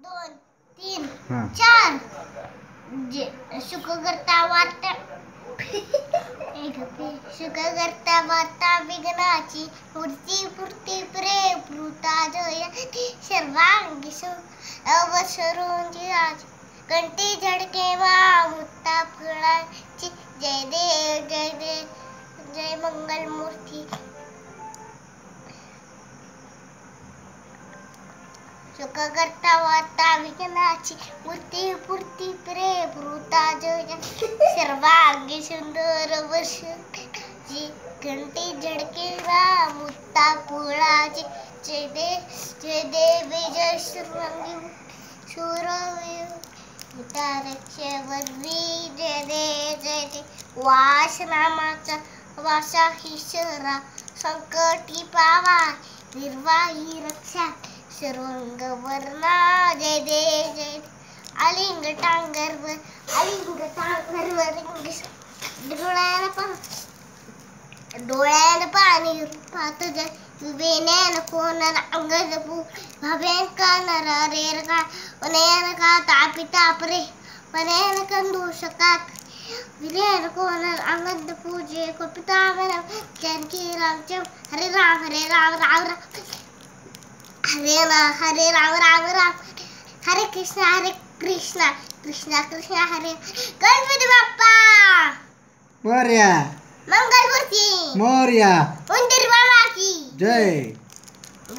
2 3 हाँ 4 सुख करता वार्ता सुख करता वार्ता विघ्नाची मूर्ती पूर्ती प्रेमृता जय सर्वांगी अवसरोंची राज कंठी झडके मुक्ता फळाची जय देव जय मंगल मूर्ती सुख करता वार्ता विघ्नाची मूर्ती पूर्ती प्रेमृता जय सर्वांगी सुंदर वर्ष जी घंटी झडके मुक्ता फुलाची जय देव जय सर्वांगी रक्षावरी जय देव वासनामाचा वासा ही शहरा संकटी पावा निर्वाही रक्षा सर्वांग वर्णा जय देव जय अलिंग टांगरवर डोळ्यानं पाणी पाहत जय वेण्यानं कोणाला अंगद पू भव्यान का नरा रेर का वनयान का तापी ताप रे वनयान कंदू शकात विनयान कोणाला अंगद पूजे कोपिता मना जानकी रामचम हरे राम राम राम हरे राम राम हरे कृष्णा कृष्णा कृष्णा हरे गणपती बाप्पा मोरया मंगलमूर्ती मोरया उंदीर बाबा की जय।